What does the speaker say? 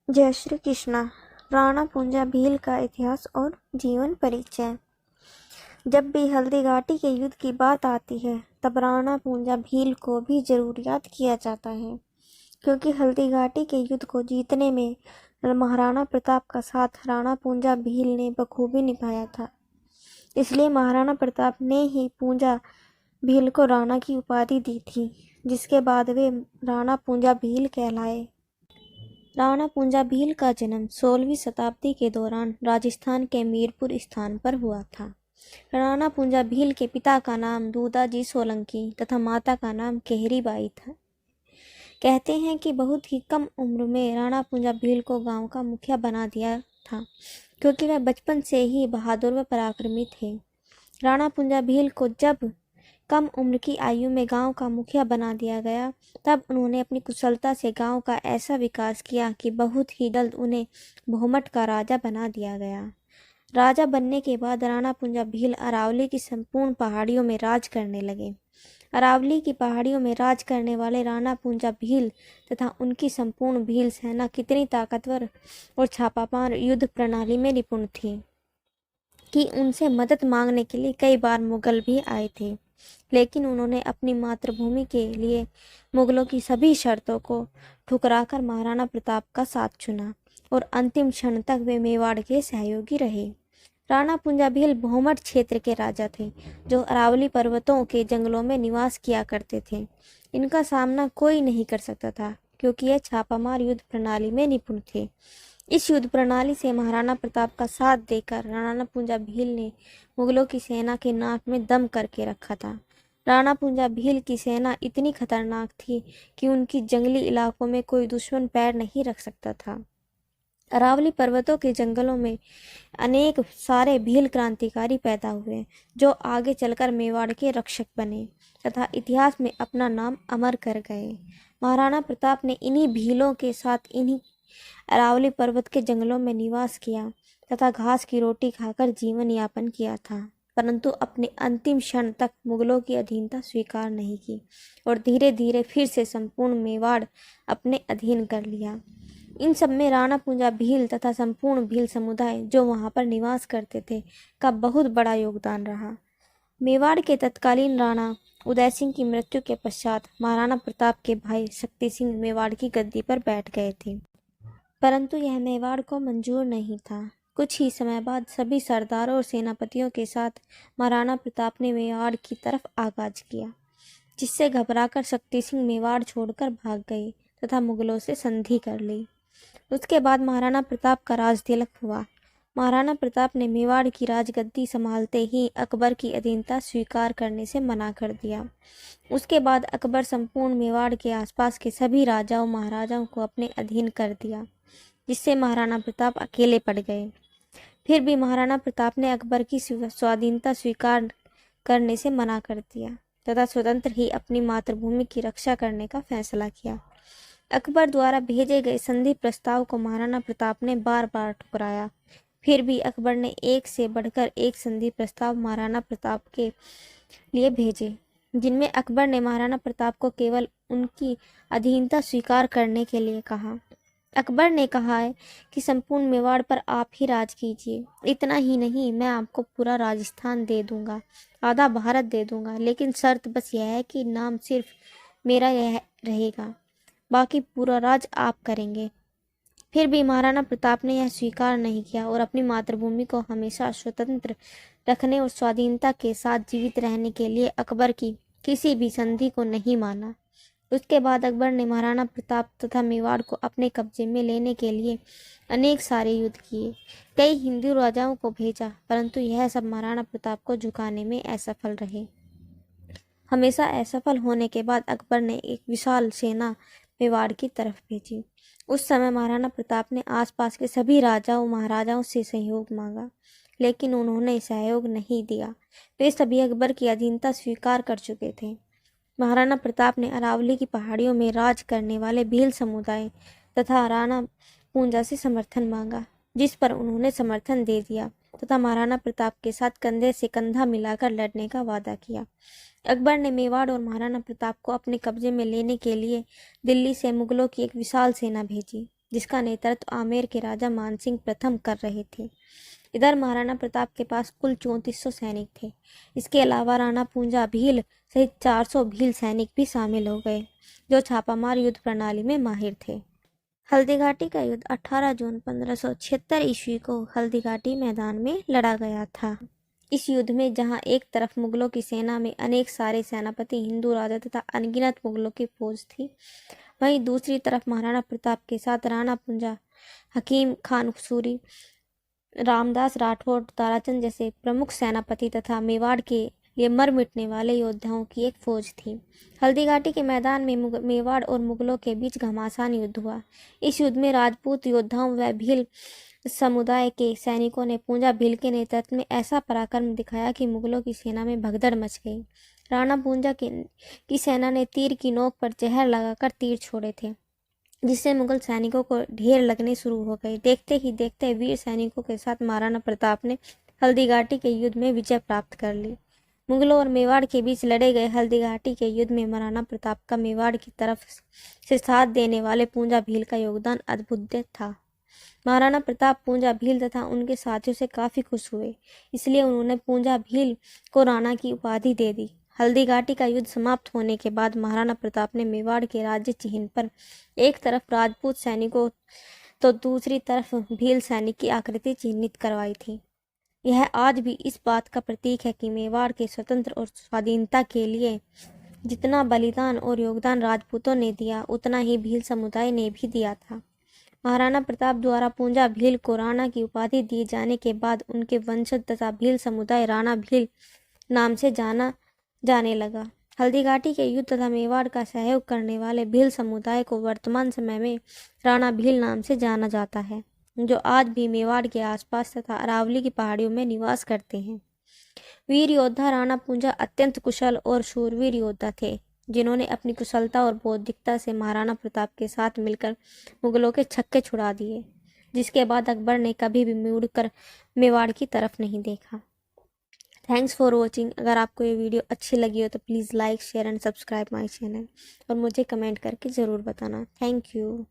जय श्री कृष्णा। राणा पूंजा भील का इतिहास और जीवन परिचय। जब भी हल्दी घाटी के युद्ध की बात आती है तब राणा पूंजा भील को भी जरूर याद किया जाता है, क्योंकि हल्दी घाटी के युद्ध को जीतने में महाराणा प्रताप का साथ राणा पूंजा भील ने बखूबी निभाया था। इसलिए महाराणा प्रताप ने ही पूंजा भील को राणा की उपाधि दी थी, जिसके बाद वे राणा पूंजा भील कहलाए। राणा पूंजा भील का जन्म 16वीं शताब्दी के दौरान राजस्थान के मीरपुर स्थान पर हुआ था। राणा पूंजा भील के पिता का नाम दूदाजी सोलंकी तथा माता का नाम केहरी बाई था। कहते हैं कि बहुत ही कम उम्र में राणा पूंजा भील को गांव का मुखिया बना दिया था, क्योंकि वह बचपन से ही बहादुर व पराक्रमी थे। राणा पूंजा भील को जब कम उम्र की आयु में गांव का मुखिया बना दिया गया, तब उन्होंने अपनी कुशलता से गांव का ऐसा विकास किया कि बहुत ही जल्द उन्हें भोमट का राजा बना दिया गया। राजा बनने के बाद राणा पूंजा भील अरावली की संपूर्ण पहाड़ियों में राज करने लगे। अरावली की पहाड़ियों में राज करने वाले राणा पूंजा भील तथा उनकी संपूर्ण भील सेना कितनी ताकतवर और छापामार युद्ध प्रणाली में निपुण थी कि उनसे मदद मांगने के लिए कई बार मुगल भी आए थे, लेकिन उन्होंने अपनी मातृभूमि के लिए मुगलों की सभी शर्तों को ठुकराकर महाराणा प्रताप का साथ चुना और अंतिम क्षण तक वे मेवाड़ के सहयोगी रहे। राणा पूंजा भील भोमट क्षेत्र के राजा थे, जो अरावली पर्वतों के जंगलों में निवास किया करते थे। इनका सामना कोई नहीं कर सकता था, क्योंकि यह छापामार युद्ध प्रणाली में निपुण थे। इस युद्ध प्रणाली से महाराणा प्रताप का साथ देकर राणा पूंजा भील ने मुगलों की सेना के नाक में दम करके रखा था। राणा पूंजा भील की सेना इतनी खतरनाक थी कि उनकी जंगली इलाकों में कोई दुश्मन पैर नहीं रख सकता था। अरावली पर्वतों के जंगलों में अनेक सारे भील क्रांतिकारी पैदा हुए, जो आगे चलकर मेवाड़ के रक्षक बने तथा इतिहास में अपना नाम अमर कर गए। महाराणा प्रताप ने इन्हीं भीलों के साथ इन्हीं अरावली पर्वत के जंगलों में निवास किया तथा घास की रोटी खाकर जीवन यापन किया था, परंतु अपने अंतिम क्षण तक मुगलों की अधीनता स्वीकार नहीं की और धीरे धीरे फिर से संपूर्ण मेवाड़ अपने अधीन कर लिया। इन सब में राणा पूंजा भील तथा संपूर्ण भील समुदाय जो वहां पर निवास करते थे का बहुत बड़ा योगदान रहा। मेवाड़ के तत्कालीन राणा उदय सिंह की मृत्यु के पश्चात महाराणा प्रताप के भाई शक्ति सिंह मेवाड़ की गद्दी पर बैठ गए थे, परंतु यह मेवाड़ को मंजूर नहीं था। कुछ ही समय बाद सभी सरदारों और सेनापतियों के साथ महाराणा प्रताप ने मेवाड़ की तरफ आगाज किया, जिससे घबराकर शक्ति सिंह मेवाड़ छोड़कर भाग गए तथा मुगलों से संधि कर ली। उसके बाद महाराणा प्रताप का राज तिलक हुआ। महाराणा प्रताप ने मेवाड़ की राजगद्दी संभालते ही अकबर की अधीनता स्वीकार करने से मना कर दिया। उसके बाद अकबर संपूर्ण मेवाड़ के आसपास के सभी राजाओं महाराजाओं को अपने अधीन कर दिया, जिससे महाराणा प्रताप अकेले पड़ गए। फिर भी महाराणा प्रताप ने अकबर की स्वाधीनता स्वीकार करने से मना कर दिया तथा स्वतंत्र ही अपनी मातृभूमि की रक्षा करने का फैसला किया। अकबर द्वारा भेजे गए संधि प्रस्ताव को महाराणा प्रताप ने बार बार ठुकराया। फिर भी अकबर ने एक से बढ़कर एक संधि प्रस्ताव महाराणा प्रताप के लिए भेजे, जिनमें अकबर ने महाराणा प्रताप को केवल उनकी अधीनता स्वीकार करने के लिए कहा। अकबर ने कहा है कि संपूर्ण मेवाड़ पर आप ही राज कीजिए। इतना ही नहीं, मैं आपको पूरा राजस्थान दे दूंगा, आधा भारत दे दूंगा, लेकिन शर्त बस यह है कि नाम सिर्फ मेरा यह रहेगा, बाकी पूरा राज आप करेंगे। फिर भी महाराणा प्रताप ने यह स्वीकार नहीं किया और अपनी मातृभूमि को हमेशा स्वतंत्र रखने और स्वाधीनता के साथ जीवित रहने के लिए अकबर की किसी भी संधि को नहीं माना। उसके बाद अकबर ने महाराणा प्रताप तथा मेवाड़ को अपने कब्जे में लेने के लिए अनेक सारे युद्ध किए, कई हिंदू राजाओं को भेजा, परंतु यह सब महाराणा प्रताप को झुकाने में असफल रहे। हमेशा असफल होने के बाद अकबर ने एक विशाल सेना मेवाड़ की तरफ भेजी। उस समय महाराणा प्रताप ने आसपास के सभी राजाओं महाराजाओं से सहयोग मांगा, लेकिन उन्होंने सहयोग नहीं दिया। वे सभी अकबर की अधीनता स्वीकार कर चुके थे। महाराणा प्रताप ने अरावली की पहाड़ियों में राज करने वाले भील समुदाय तथा राणा पूंजा से समर्थन मांगा, जिस पर उन्होंने समर्थन दे दिया तथा महाराणा प्रताप के साथ कंधे से कंधा मिलाकर लड़ने का वादा किया। अकबर ने मेवाड़ और महाराणा प्रताप को अपने कब्जे में लेने के लिए दिल्ली से मुगलों की एक विशाल सेना भेजी, जिसका नेतृत्व आमेर के राजा मानसिंह प्रथम कर रहे थे। इधर महाराणा प्रताप के पास कुल 3400 सैनिक थे। इसके अलावा राणा पूंजा भील सहित 400 भील सैनिक भी शामिल हो गए, जो छापामार युद्ध प्रणाली में माहिर थे। हल्दी घाटी का युद्ध 18 जून 1576 ईस्वी को हल्दी घाटी मैदान में लड़ा गया था। इस युद्ध में जहां एक तरफ मुगलों की सेना में अनेक सारे सेनापति, हिंदू राजा तथा अनगिनत मुगलों की फौज थी, वहीं दूसरी तरफ महाराणा प्रताप के साथ राणा पूंजा, हकीम खान सूरी, रामदास राठौड़, ताराचंद जैसे प्रमुख सेनापति तथा मेवाड़ के लिए मर मिटने वाले योद्धाओं की एक फौज थी। हल्दी घाटी के मैदान में मेवाड़ और मुगलों के बीच घमासान युद्ध हुआ। इस युद्ध में राजपूत योद्धाओं व भील समुदाय के सैनिकों ने पूंजा भील के नेतृत्व में ऐसा पराक्रम दिखाया कि मुगलों की सेना में भगदड़ मच गई। राणा पूंजा की सेना ने तीर की नोक पर जहर लगाकर तीर छोड़े थे, जिससे मुगल सैनिकों को ढेर लगने शुरू हो गए। देखते ही देखते वीर सैनिकों के साथ महाराणा प्रताप ने हल्दी घाटी के युद्ध में विजय प्राप्त कर ली। मुगलों और मेवाड़ के बीच लड़े गए हल्दी घाटी के युद्ध में महाराणा प्रताप का मेवाड़ की तरफ से साथ देने वाले पूंजा भील का योगदान अद्भुत था। महाराणा प्रताप पूंजा भील तथा उनके साथियों से काफी खुश हुए, इसलिए उन्होंने पूंजा भील को राणा की उपाधि दे दी। हल्दी घाटी का युद्ध समाप्त होने के बाद महाराणा प्रताप ने मेवाड़ के राज्य चिन्ह पर एक तरफ राजपूत सैनिकों तो दूसरी तरफ भील सैनिक की आकृति चिन्हित करवाई थी। यह आज भी इस बात का प्रतीक है कि मेवाड़ के स्वतंत्र और स्वाधीनता के लिए जितना बलिदान और योगदान राजपूतों ने दिया, उतना ही भील समुदाय ने भी दिया था। महाराणा प्रताप द्वारा पूंजा भील को राणा की उपाधि दिए जाने के बाद उनके वंशज तथा भील समुदाय राणा भील नाम से जाना जाने लगा। हल्दी घाटी के युद्ध तथा मेवाड़ का सहयोग करने वाले भील समुदाय को वर्तमान समय में राणा भील नाम से जाना जाता है, जो आज भी मेवाड़ के आसपास तथा अरावली की पहाड़ियों में निवास करते हैं। वीर योद्धा राणा पूंजा अत्यंत कुशल और शूरवीर योद्धा थे, जिन्होंने अपनी कुशलता और बौद्धिकता से महाराणा प्रताप के साथ मिलकर मुगलों के छक्के छुड़ा दिए, जिसके बाद अकबर ने कभी भी मुड़कर मेवाड़ की तरफ नहीं देखा। Thanks for watching. अगर आपको ये वीडियो अच्छी लगी हो तो please like, share and subscribe my channel और मुझे कमेंट करके ज़रूर बताना। Thank you.